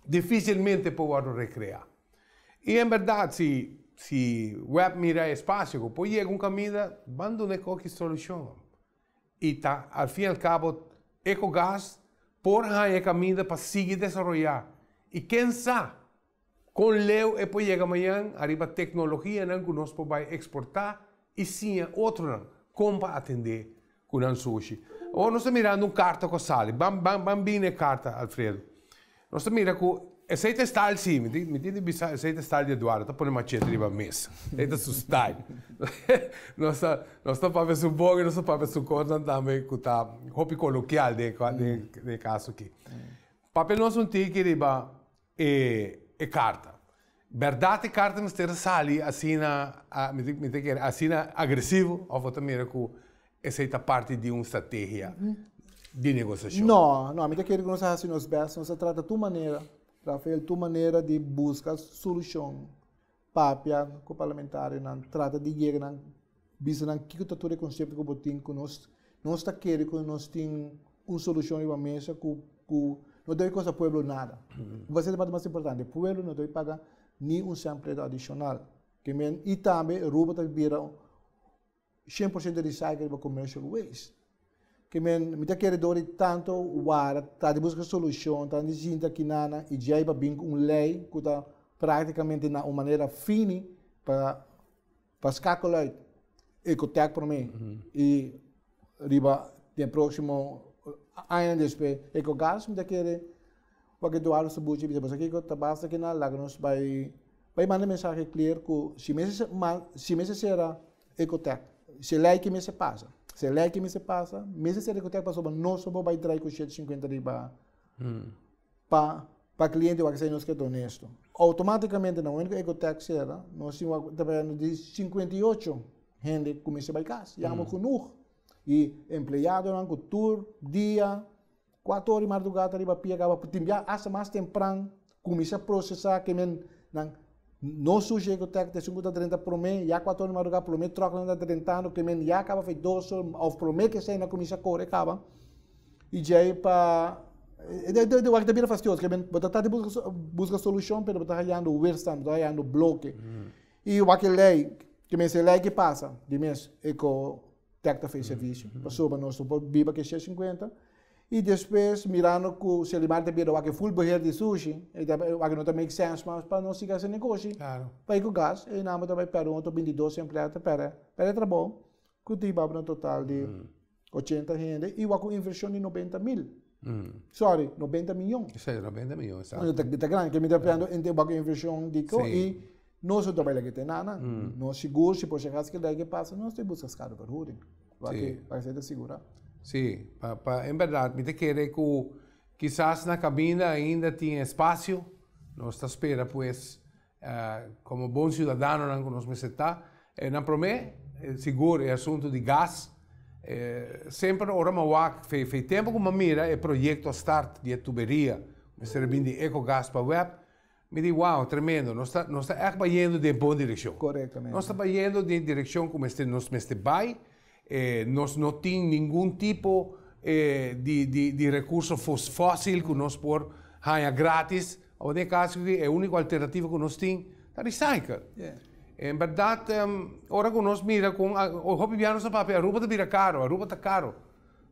Dificilmente pode recriar. E em verdade, se web mira espaço, pode chegar caminho, abandone qualquer solução. E tá, ao fim e ao cabo, Ecogás por aí caminho para seguir desenvolver. E quem sabe, com Leo, e depois chega amanhã, arriba tecnologia que nós podemos exportar e sim, outro como para atender com o sushi. Ou nós estamos mirando carta com sali, bambine carta, Alfredo. Nós estamos mirando com aceita style sim, me diz aceita style de Eduardo, tá pondo machete riba mesa. Aceita su style. Nós estamos para ver um pouco, nós estamos para ver coisa também que tá hobby coloquial de caso aqui. Papel nós não tem que riba carta. Verdade carta nós temos sali assim agressivo, ou também que aceita parte de uma estratégia de negociação. Não, me quer que nós fazemos os best, nós trata tua maneira. Rafael, tua maneira de buscar solução, papia, com parlamentar, trata de chegar na visa na que todo o conceito que botin que nós está querendo que nós tem uma solução em mesa que não dá coisa pueblo nada. Vai ser a parte mais importante, pueblo não deve pagar nem sempre adicional. Que e também roupa está vira 100% de recycle para commercial waste. Que me quer dar tanto wara, tá de buscar solução, tá de gente aqui nana e já para bem lei que tá praticamente na uma maneira fina para escacular ecotec para mim e riba de próximo ano depois ecogás me quer porque doar o buche depois aqui que tá basta que na lá nós vai mandar mensagem clear que se me será ecotec se lei que me se passa. Se lei que me se passa, mesmo se recrutar para sobre nós só vai trazer com 150 riba para cliente que nós que é honesto. Automaticamente na única ecotec será nós estamos trabalhando de 58 gente que começa a casa, já vamos com e empregado na cultura dia 4 horas de madrugada riba pia acaba por timbiar hasta mais temprano começa a processar que não sujeito que tem 50-30 por mês, já 4 horas de madrugada por mês, troca de 30 anos, que já acaba feito 2 horas, ou por mês que sai na comissão corre, acaba. E já é para... Eu acho que é fastidioso, que você está buscando solução, mas você está olhando o verstand, está olhando o bloco. E o que lei, que me se lei que passa, de mês, eco tecta fez serviço, passou para nós, biba que é 50, e depois, mirando que se ele mata bem, o que full beheer de sushi, o que não make sense, mas para não seguir esse negócio, para ir com gás, e não, também para um 22 empregos, para trabalho, que tem no total de 80 gente, e com inversão de 90 mil. Sorry, 90 milhões. Isso é 90 milhões, sabe? Está grande, que me depende de uma inversão de co, e nós não trabalhamos aqui, nada, nós seguro, se por chegar que daí que passa, nós temos que buscar para o para ser seguro. Sim, em verdade, me te querer que quizás na cabina ainda tinha espaço, nós está espera, pois, como bom cidadão, nós me está, na promessa, seguro, é assunto de gás, sempre ora mauac, fez tempo como mira, é projeto start de tuberia, me servindo de ecogás para web, me diz, uau, tremendo, nós está indo de boa direção. Corretamente. Nós está indo de direção como nós vai, nós não temos nenhum tipo de recurso fóssil que nós por ganhar grátis. Ou de caso, a única alternativa que nós temos é recycle. Em verdade, agora que nós mira com o hobby piano sa papel, a Aruba está caro, a Aruba está caro.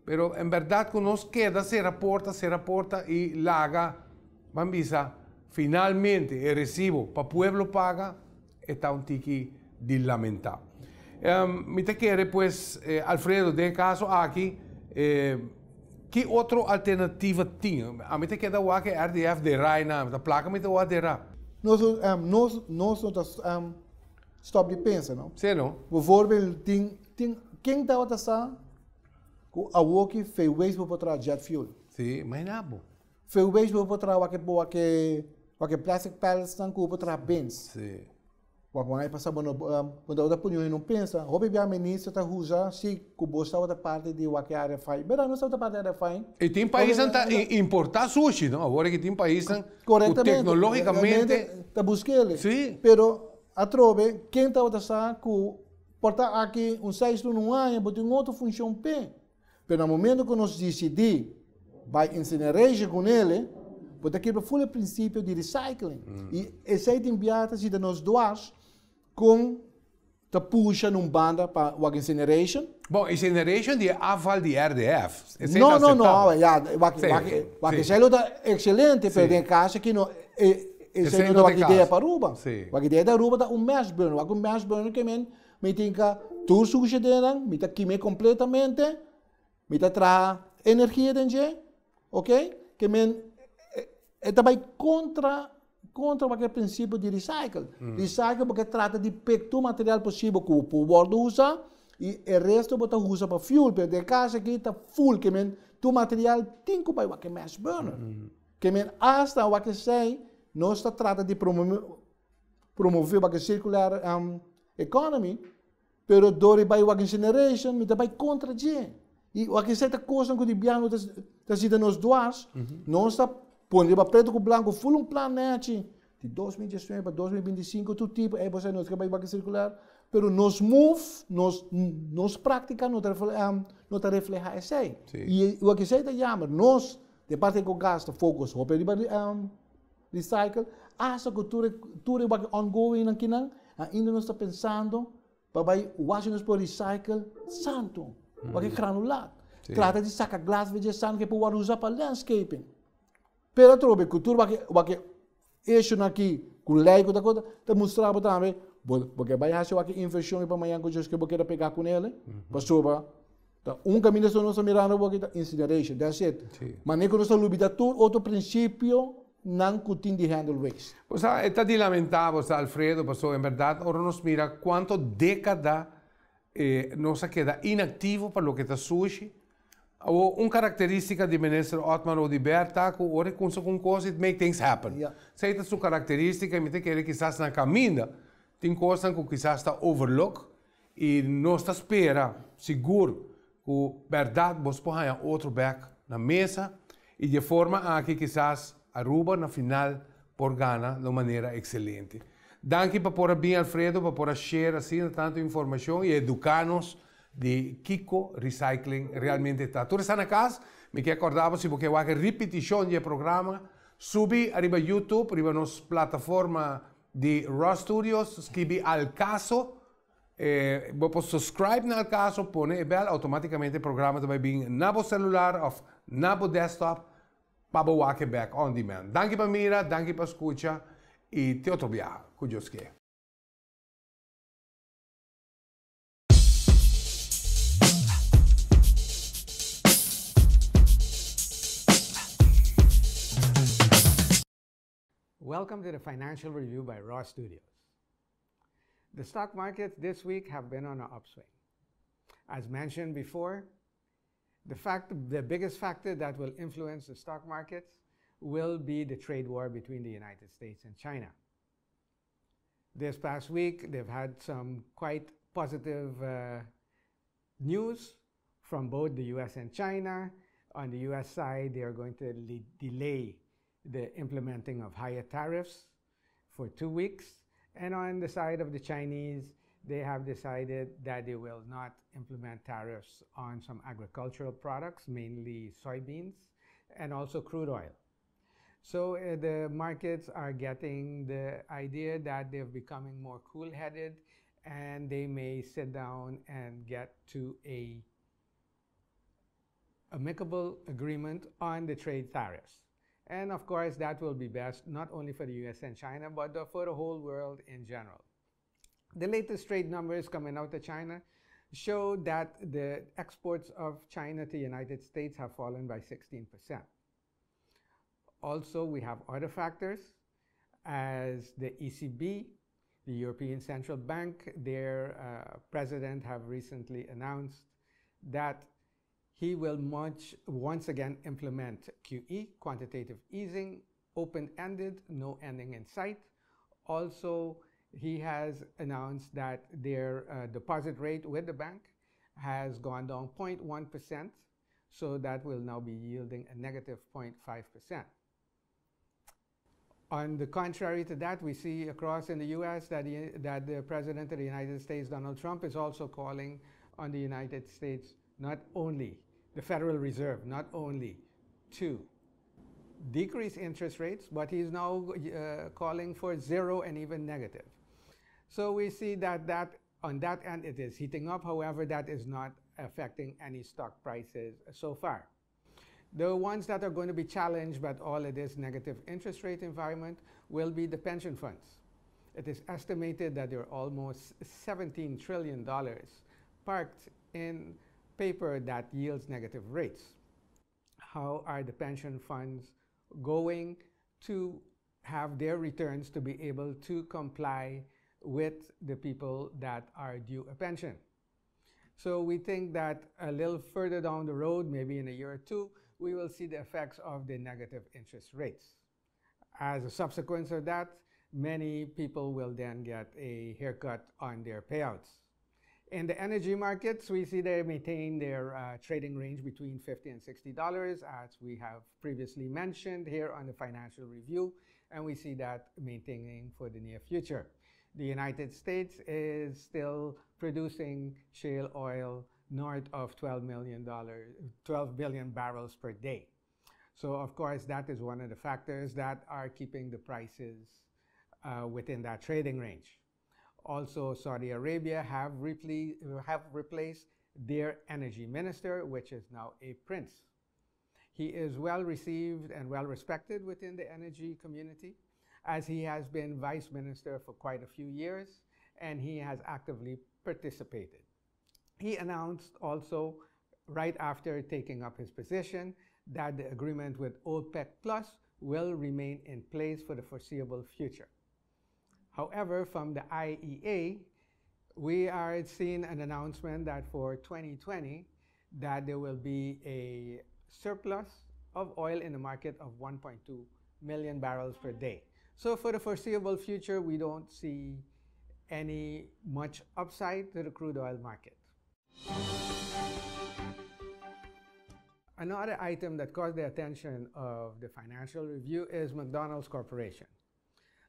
Pero em verdade que nós queda se reporta e laga, vamos finalmente o recibo para o povo paga, está um tique de lamentável. Me te quer, pues, Alfredo, de caso aqui, que outra alternativa tinha? A mim te quer dar o que RDF de Raina, a placa me te o de Ra. Nós não stop de pensar, não? Sim, não? Bijvoorbeeld, quem está a sa, a walkie fez waste para trazer jet fuel. Sim, mas não. Fez waste para trazer que plastic pellets estão para trazer bens. Sim. Quando aí passa quando outra punho não pensa, hobby bem ministro tá usa se que bosta outra parte de o que área faz, mas não outra parte da área faz. E tem países que importar sushi, não? Agora que tem países que tecnologicamente tá buscando. Sim. Pero a trove quem tá outra sa que porta aqui 6 no ano, botar outra função bem. Pero no momento que nós decidimos vai incineration com ele, botar aqui para full princípio de recycling. E esse aí tem piada se de nós dois com te puxa num banda para o incineration. Bom, incineration de afval de RDF. Não, o que é excelente, pero em casa que não esse não dá ideia para Aruba. A ideia da Aruba dá mass burn, o mass burn que me tem que tudo suja dentro, me tá queimar completamente, me tá traz energia dentro, ok? Que é também contra o princípio de recycle. Recycle porque trata de pegar o material possível que o povo usa e o resto você usa para fuel. Pero de casa aqui está full, que o material tem que ir para mass burner. Que hasta o que sei, nós trata de promover a circular economy, pero dori vai o incineration, me vai contra gente. E o que sei tá coisa que o biano tá sendo nos dois, nós está pondo para preto com branco, full planete de 2019 para 2025, todo tipo, você não vai circular, pero nos move, nos prática, não está refleja isso aí. E o que sei tá chama, nós, de parte que gasta focus, o para recycle, essa cultura ongoing aqui não, ainda nós está pensando, para nós por recycle santo, para granulado. Trata de sacar glass de santo que pode usar para landscaping. Pero trobe cultura que eixo aqui com leigo da coisa te mostrava também porque vai achar aqui inversão para amanhã que eu quero pegar com ele para soba caminho só nós mirando porque incineration that's it mas nem quando nós lubida tudo outro princípio não cutin de handle waste o sea está de lamentável Alfredo passou em verdade agora nos mira quanto década nós queda inativo para o que está sushi. Uma característica de ministro Otmar ou de Berta, que ora com coisas make things happen. Se esta sua característica, me tem que quizás na caminha, tem coisas que quizás está overlook e nós está espera, seguro, que verdade vos põe outro back na mesa e de forma a que quizás Aruba na final por gana de maneira excelente. Danke para pôr bem Alfredo, para pôr share assim tanta informação e educar-nos de Kiko Recycling realmente está. Tu está na casa, me que acordava se porque vai repetição do programa, subi arriba YouTube, arriba nossa plataforma di Raw Studios, scrivi al caso, puoi subscribe nel caso, pone bel automaticamente il programma dove bin nabo celular of nabo desktop, pabo wake back on demand. Danke per mira, danke per escucha e te otro viaje, cuyoske. Welcome to the Financial Review by Raw Studios. The stock markets this week have been on an upswing. As mentioned before, the biggest factor that will influence the stock markets will be the trade war between the United States and China. This past week, they've had some quite positive news from both the US and China. On the US side, they are going to delay the implementing of higher tariffs for 2 weeks. And on the side of the Chinese, they have decided that they will not implement tariffs on some agricultural products, mainly soybeans, and also crude oil. So the markets are getting the idea that they're becoming more cool-headed, and they may sit down and get to a amicable agreement on the trade tariffs. And of course, that will be best not only for the US and China, but for the whole world in general. The latest trade numbers coming out of China show that the exports of China to the United States have fallen by 16%. Also, we have other factors, as the ECB, the European Central Bank, their president have recently announced that he will once again implement QE, quantitative easing, open-ended, no ending in sight. Also, he has announced that their deposit rate with the bank has gone down 0.1%, so that will now be yielding a negative 0.5%. On the contrary to that, we see across in the US that the President of the United States, Donald Trump, is also calling on the United States, not only the Federal Reserve, not only to decrease interest rates, but he's now calling for zero and even negative. So we see that on that end it is heating up. However, that is not affecting any stock prices so far. The ones that are going to be challenged by all of this negative interest rate environment will be the pension funds. It is estimated that there are almost $17 trillion parked in paper that yields negative rates. How are the pension funds going to have their returns to be able to comply with the people that are due a pension? So we think that a little further down the road, maybe in a year or two, we will see the effects of the negative interest rates. As a subsequence of that, many people will then get a haircut on their payouts. In the energy markets, we see they maintain their trading range between $50 and $60, as we have previously mentioned here on the Financial Review, and we see that maintaining for the near future. The United States is still producing shale oil north of 12 billion barrels per day. So of course, that is one of the factors that are keeping the prices within that trading range. Also, Saudi Arabia have replaced their energy minister, which is now a prince. He is well received and well respected within the energy community, as he has been vice minister for quite a few years, and he has actively participated. He announced also, right after taking up his position, that the agreement with OPEC Plus will remain in place for the foreseeable future. However, from the IEA, we are seeing an announcement that for 2020, that there will be a surplus of oil in the market of 1.2 million barrels per day. So for the foreseeable future, we don't see any much upside to the crude oil market. Another item that caught the attention of the Financial Review is McDonald's Corporation.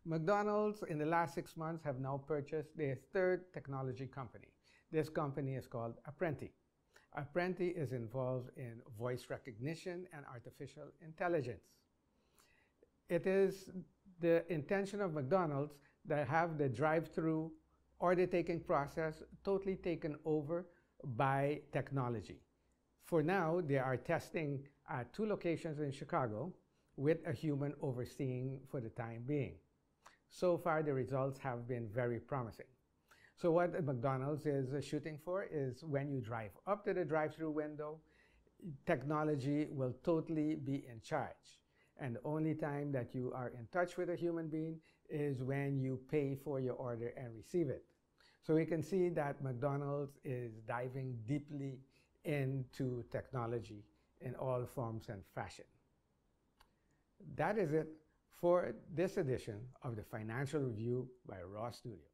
McDonald's, in the last 6 months, have now purchased their third technology company. This company is called Apprenti. Apprenti is involved in voice recognition and artificial intelligence. It is the intention of McDonald's that have the drive-through order-taking process totally taken over by technology. For now, they are testing at 2 locations in Chicago with a human overseeing for the time being. So far, the results have been very promising. So what McDonald's is shooting for is when you drive up to the drive-through window, technology will totally be in charge. And the only time that you are in touch with a human being is when you pay for your order and receive it. So we can see that McDonald's is diving deeply into technology in all forms and fashion. That is it for this edition of the Financial Review by Raw Studios.